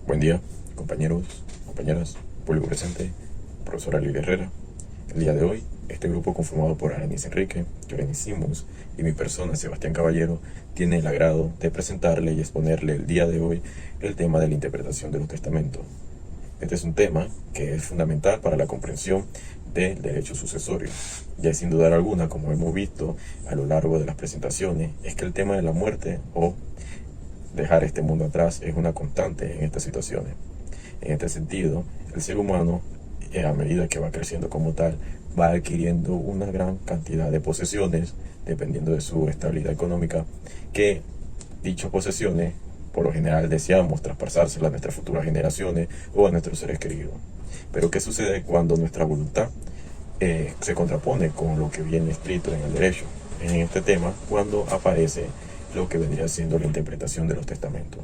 Buen día, compañeros, compañeras, público presente, profesora Lilia Herrera. El día de hoy, este grupo conformado por Aramis Enrique, Yoreni Simus y mi persona, Sebastián Caballero, tiene el agrado de presentarle y exponerle el día de hoy el tema de la interpretación de los testamentos. Este es un tema que es fundamental para la comprensión del derecho sucesorio. Ya sin dudar alguna, como hemos visto a lo largo de las presentaciones, es que el tema de la muerte o dejar este mundo atrás es una constante en estas situaciones. En este sentido, el ser humano, a medida que va creciendo como tal, va adquiriendo una gran cantidad de posesiones, dependiendo de su estabilidad económica, que dichas posesiones, por lo general, deseamos traspasárselas a nuestras futuras generaciones o a nuestros seres queridos. Pero ¿qué sucede cuando nuestra voluntad se contrapone con lo que viene escrito en el derecho? En este tema, cuando aparece lo que vendría siendo la interpretación de los testamentos.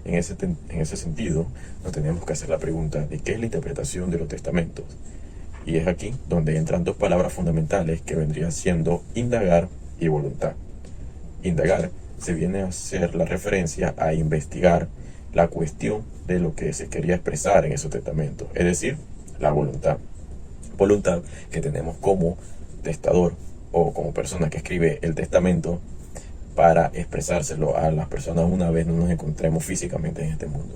En ese sentido, nos tenemos que hacer la pregunta de qué es la interpretación de los testamentos. Y es aquí donde entran dos palabras fundamentales que vendrían siendo indagar y voluntad. Indagar se viene a hacer la referencia a investigar la cuestión de lo que se quería expresar en esos testamentos, es decir, la voluntad. Voluntad que tenemos como testador o como persona que escribe el testamento para expresárselo a las personas una vez no nos encontremos físicamente en este mundo.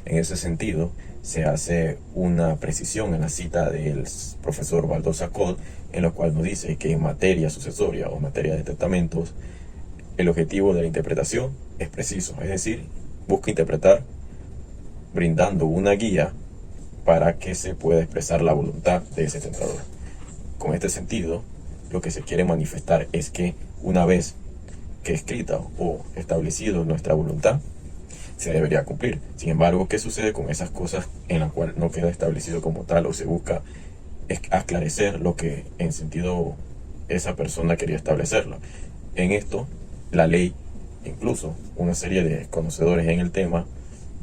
En ese sentido, se hace una precisión en la cita del profesor Baldosa Cole, en lo cual nos dice que en materia sucesoria o materia de testamentos, el objetivo de la interpretación es preciso, es decir, busca interpretar brindando una guía para que se pueda expresar la voluntad de ese tentador. Con este sentido, lo que se quiere manifestar es que una vez que escrita o establecido nuestra voluntad, se debería cumplir. Sin embargo, ¿qué sucede con esas cosas en las cuales no queda establecido como tal o se busca aclarecer lo que en sentido esa persona quería establecerlo? En esto, la ley, incluso una serie de conocedores en el tema,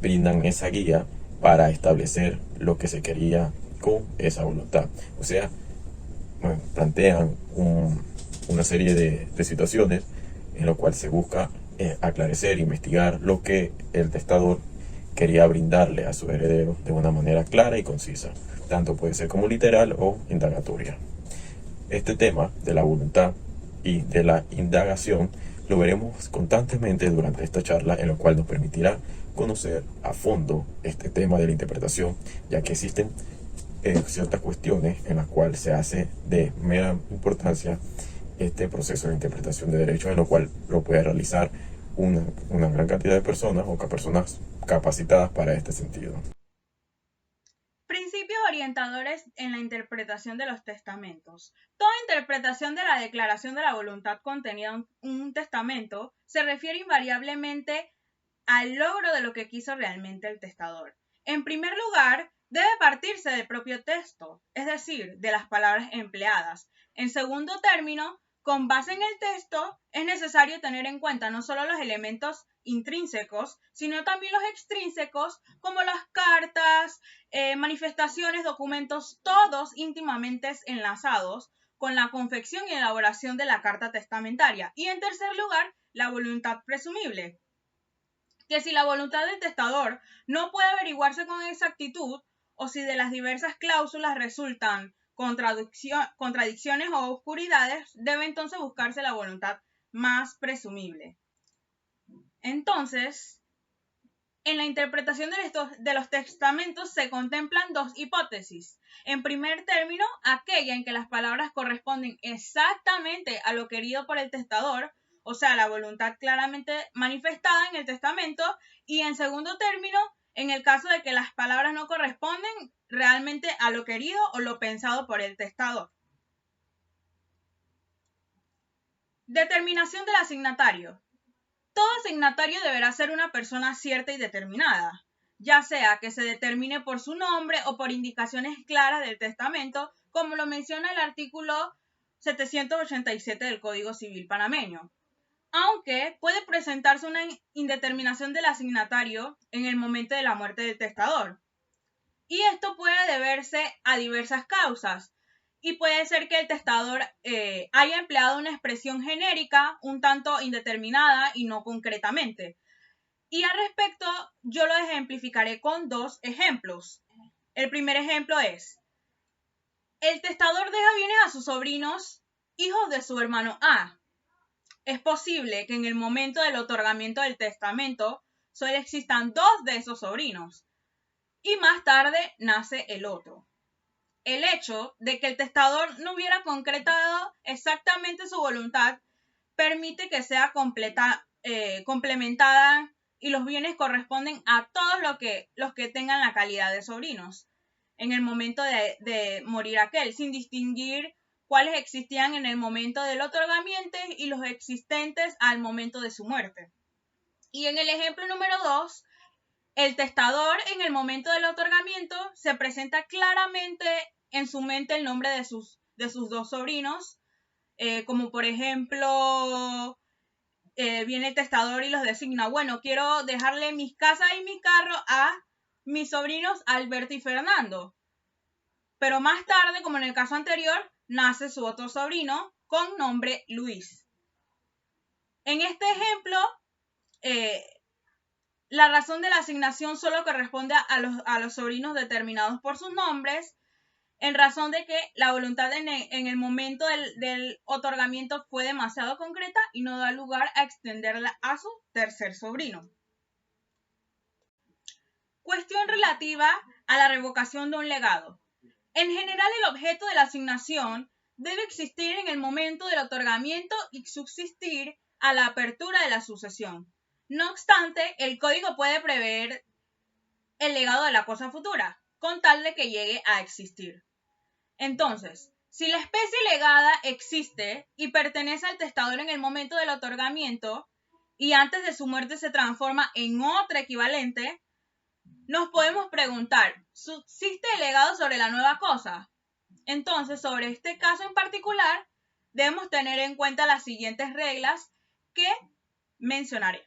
brindan esa guía para establecer lo que se quería con esa voluntad. O sea, bueno, plantean una serie de situaciones en lo cual se busca aclarecer, investigar lo que el testador quería brindarle a su heredero de una manera clara y concisa. Tanto puede ser como literal o indagatoria. Este tema de la voluntad y de la indagación lo veremos constantemente durante esta charla, en lo cual nos permitirá conocer a fondo este tema de la interpretación, ya que existen ciertas cuestiones en las cuales se hace de mera importancia este proceso de interpretación de derechos, en lo cual lo puede realizar una gran cantidad de personas o personas capacitadas para este sentido. Principios orientadores en la interpretación de los testamentos. Toda interpretación de la declaración de la voluntad contenida en un testamento se refiere invariablemente al logro de lo que quiso realmente el testador. En primer lugar, debe partirse del propio texto, es decir, de las palabras empleadas. En segundo término, con base en el texto, es necesario tener en cuenta no solo los elementos intrínsecos, sino también los extrínsecos, como las cartas, manifestaciones, documentos, todos íntimamente enlazados con la confección y elaboración de la carta testamentaria. Y en tercer lugar, la voluntad presumible, que si la voluntad del testador no puede averiguarse con exactitud, o si de las diversas cláusulas resultan contradicciones o oscuridades, debe entonces buscarse la voluntad más presumible. Entonces, en la interpretación de los testamentos se contemplan dos hipótesis. En primer término, aquella en que las palabras corresponden exactamente a lo querido por el testador, o sea, la voluntad claramente manifestada en el testamento, y en segundo término, en el caso de que las palabras no corresponden realmente a lo querido o lo pensado por el testador. Determinación del asignatario. Todo asignatario deberá ser una persona cierta y determinada, ya sea que se determine por su nombre o por indicaciones claras del testamento, como lo menciona el artículo 787 del Código Civil panameño. Aunque puede presentarse una indeterminación del asignatario en el momento de la muerte del testador. Y esto puede deberse a diversas causas. Y puede ser que el testador haya empleado una expresión genérica, un tanto indeterminada y no concretamente. Y al respecto, yo lo ejemplificaré con dos ejemplos. El primer ejemplo es, el testador deja bienes a sus sobrinos, hijos de su hermano A. Es posible que en el momento del otorgamiento del testamento solo existan dos de esos sobrinos y más tarde nace el otro. El hecho de que el testador no hubiera concretado exactamente su voluntad permite que sea complementada y los bienes corresponden a todos los que tengan la calidad de sobrinos en el momento de morir aquel, sin distinguir cuáles existían en el momento del otorgamiento y los existentes al momento de su muerte. Y en el ejemplo número 2, el testador en el momento del otorgamiento se presenta claramente en su mente el nombre de sus dos sobrinos, como por ejemplo, viene el testador y los designa, bueno, quiero dejarle mis casas y mi carro a mis sobrinos Alberto y Fernando. Pero más tarde, como en el caso anterior, nace su otro sobrino con nombre Luis. En este ejemplo, la razón de la asignación solo corresponde a los sobrinos determinados por sus nombres, en razón de que la voluntad en el momento del otorgamiento fue demasiado concreta y no da lugar a extenderla a su tercer sobrino. Cuestión relativa a la revocación de un legado. En general, el objeto de la asignación debe existir en el momento del otorgamiento y subsistir a la apertura de la sucesión. No obstante, el código puede prever el legado de la cosa futura, con tal de que llegue a existir. Entonces, si la especie legada existe y pertenece al testador en el momento del otorgamiento y antes de su muerte se transforma en otra equivalente, nos podemos preguntar, ¿subsiste el legado sobre la nueva cosa? Entonces, sobre este caso en particular, debemos tener en cuenta las siguientes reglas que mencionaré.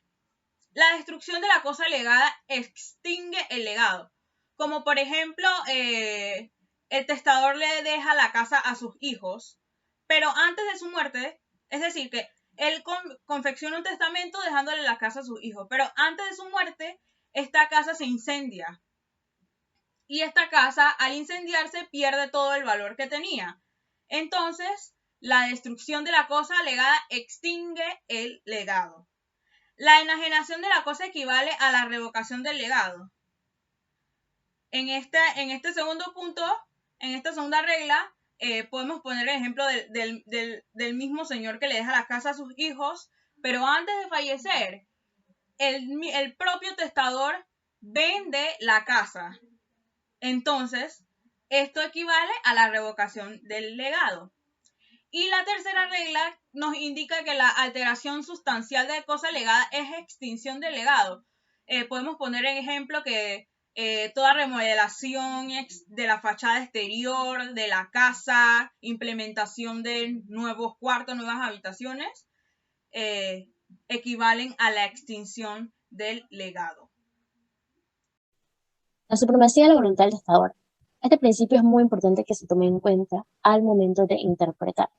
La destrucción de la cosa legada extingue el legado, como por ejemplo, el testador le deja la casa a sus hijos, pero antes de su muerte, es decir, que él confecciona un testamento dejándole la casa a sus hijos, pero antes de su muerte, esta casa se incendia. Y esta casa, al incendiarse, pierde todo el valor que tenía. Entonces, la destrucción de la cosa legada extingue el legado. La enajenación de la cosa equivale a la revocación del legado. En este segundo punto, en esta segunda regla, podemos poner el ejemplo del mismo señor que le deja la casa a sus hijos, pero antes de fallecer, el propio testador vende la casa. Entonces, esto equivale a la revocación del legado. Y la tercera regla nos indica que la alteración sustancial de cosa legada es extinción del legado. Podemos poner en ejemplo que toda remodelación de la fachada exterior de la casa, implementación de nuevos cuartos, nuevas habitaciones, equivalen a la extinción del legado. La supremacía de la voluntad del testador. Este principio es muy importante que se tome en cuenta al momento de interpretar,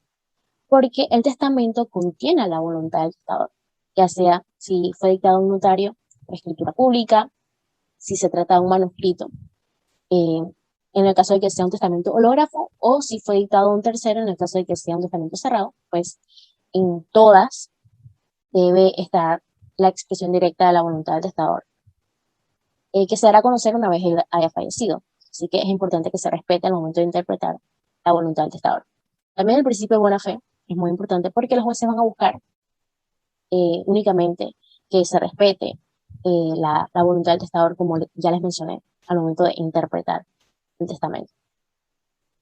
porque el testamento contiene la voluntad del testador, ya sea si fue dictado a un notario por escritura pública, si se trata de un manuscrito, en el caso de que sea un testamento hológrafo, o si fue dictado a un tercero, en el caso de que sea un testamento cerrado, pues en todas debe estar la expresión directa de la voluntad del testador, que se dará a conocer una vez él haya fallecido. Así que es importante que se respete al momento de interpretar la voluntad del testador. También el principio de buena fe es muy importante porque los jueces van a buscar únicamente que se respete la voluntad del testador, como ya les mencioné, al momento de interpretar el testamento.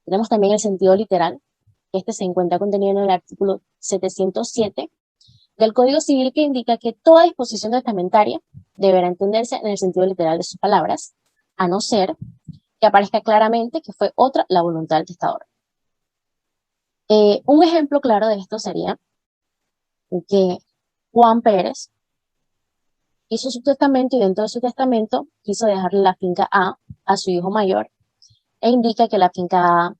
Tenemos también el sentido literal, que este se encuentra contenido en el artículo 707 del Código Civil, que indica que toda disposición testamentaria deberá entenderse en el sentido literal de sus palabras, a no ser que aparezca claramente que fue otra la voluntad del testador. Un ejemplo claro de esto sería que Juan Pérez hizo su testamento y dentro de su testamento quiso dejarle la finca a su hijo mayor, e indica que la finca A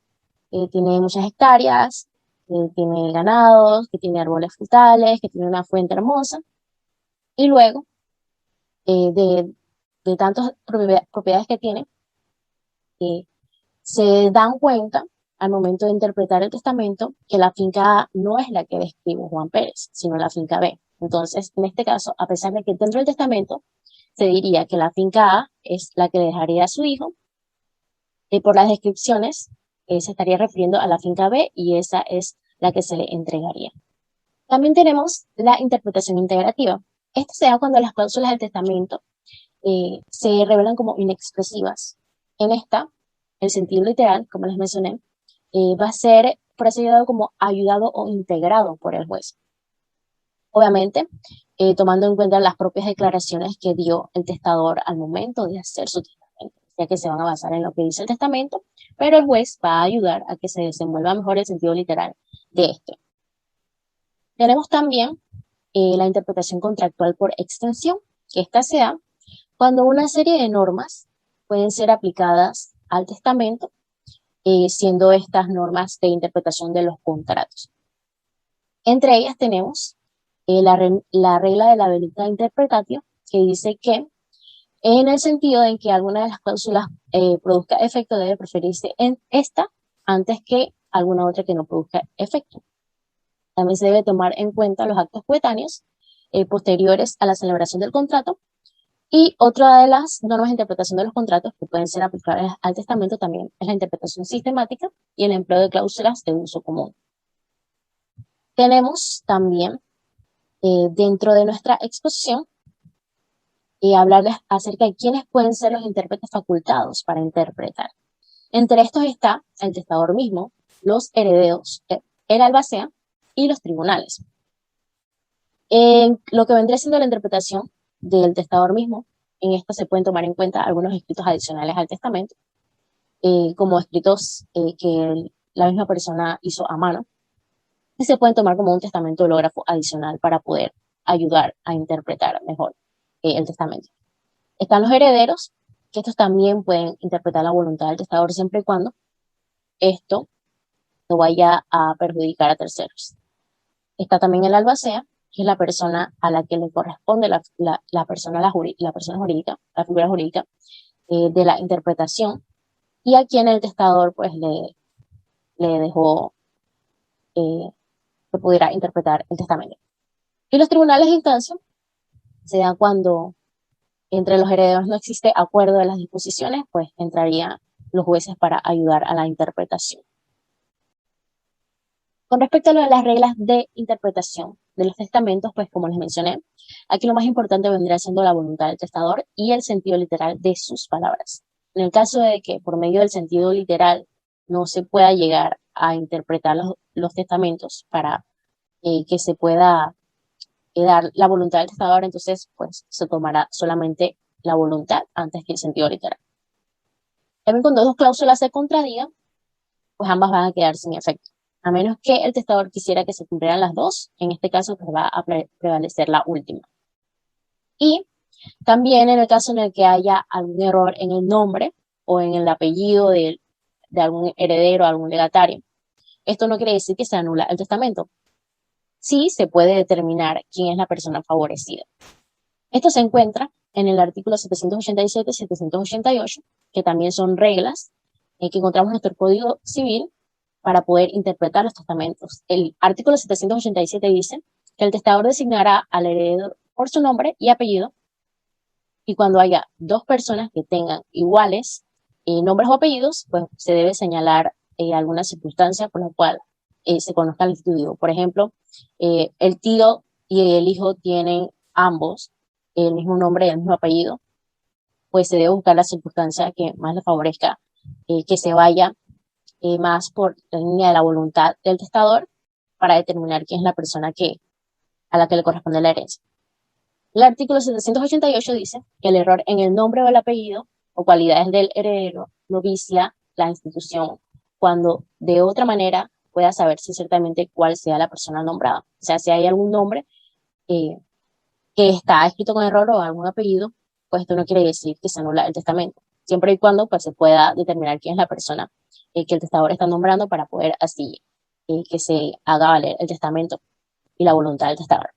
tiene muchas hectáreas, que tiene ganados, que tiene árboles frutales, que tiene una fuente hermosa, y luego de tantas propiedades que tiene, se dan cuenta al momento de interpretar el testamento que la finca A no es la que describe Juan Pérez, sino la finca B. Entonces, en este caso, a pesar de que dentro del testamento se diría que la finca A es la que dejaría a su hijo, por las descripciones se estaría refiriendo a la finca B y esa es la que se le entregaría. También tenemos la interpretación integrativa. Esto se da cuando las cláusulas del testamento se revelan como inexpresivas. En esta, el sentido literal, como les mencioné, va a ser procedido como ayudado o integrado por el juez. Obviamente, tomando en cuenta las propias declaraciones que dio el testador al momento de hacer su testamento, ya que se van a basar en lo que dice el testamento, pero el juez va a ayudar a que se desenvuelva mejor el sentido literal de este. Tenemos también la interpretación contractual por extensión, que esta se da cuando una serie de normas pueden ser aplicadas al testamento, siendo estas normas de interpretación de los contratos. Entre ellas tenemos la regla de la veritas interpretatio, que dice que en el sentido en que alguna de las cláusulas produzca efecto, debe preferirse en esta antes que alguna otra que no produzca efecto. También se debe tomar en cuenta los actos coetáneos posteriores a la celebración del contrato. Y otra de las normas de interpretación de los contratos que pueden ser aplicables al testamento también es la interpretación sistemática y el empleo de cláusulas de uso común. Tenemos también dentro de nuestra exposición hablarles acerca de quiénes pueden ser los intérpretes facultados para interpretar. Entre estos está el testador mismo, los herederos, el albacea y los tribunales. En lo que vendría siendo la interpretación del testador mismo, en esta se pueden tomar en cuenta algunos escritos adicionales al testamento, como escritos que la misma persona hizo a mano, y se pueden tomar como un testamento hológrafo adicional para poder ayudar a interpretar mejor el testamento. Están los herederos, que estos también pueden interpretar la voluntad del testador siempre y cuando esto no vaya a perjudicar a terceros. Está también el albacea, que es la persona a la que le corresponde la persona jurídica, la figura jurídica de la interpretación, y a quien el testador pues le dejó que pudiera interpretar el testamento. Y los tribunales de instancia se dan cuando entre los herederos no existe acuerdo de las disposiciones, pues entrarían los jueces para ayudar a la interpretación. Con respecto a lo de las reglas de interpretación de los testamentos, pues como les mencioné, aquí lo más importante vendría siendo la voluntad del testador y el sentido literal de sus palabras. En el caso de que por medio del sentido literal no se pueda llegar a interpretar los testamentos para que se pueda dar la voluntad del testador, entonces pues se tomará solamente la voluntad antes que el sentido literal. También cuando dos cláusulas se contradigan, pues ambas van a quedar sin efecto. A menos que el testador quisiera que se cumplieran las dos, en este caso pues va a prevalecer la última. Y también en el caso en el que haya algún error en el nombre o en el apellido de algún heredero, algún legatario, esto no quiere decir que se anula el testamento. Sí se puede determinar quién es la persona favorecida. Esto se encuentra en el artículo 787 y 788, que también son reglas que encontramos en nuestro Código Civil para poder interpretar los testamentos. El artículo 787 dice que el testador designará al heredero por su nombre y apellido, y cuando haya dos personas que tengan iguales nombres o apellidos, pues se debe señalar alguna circunstancia por la cual se conozca el individuo. Por ejemplo, el tío y el hijo tienen ambos el mismo nombre y el mismo apellido, pues se debe buscar la circunstancia que más le favorezca, que se vaya más por la línea de la voluntad del testador para determinar quién es la persona a la que le corresponde la herencia. El artículo 788 dice que el error en el nombre o el apellido o cualidades del heredero no vicia la institución cuando de otra manera pueda saberse ciertamente cuál sea la persona nombrada. O sea, si hay algún nombre que está escrito con error o algún apellido, pues esto no quiere decir que se anula el testamento, siempre y cuando pues, se pueda determinar quién es la persona que el testador está nombrando para poder así que se haga valer el testamento y la voluntad del testador.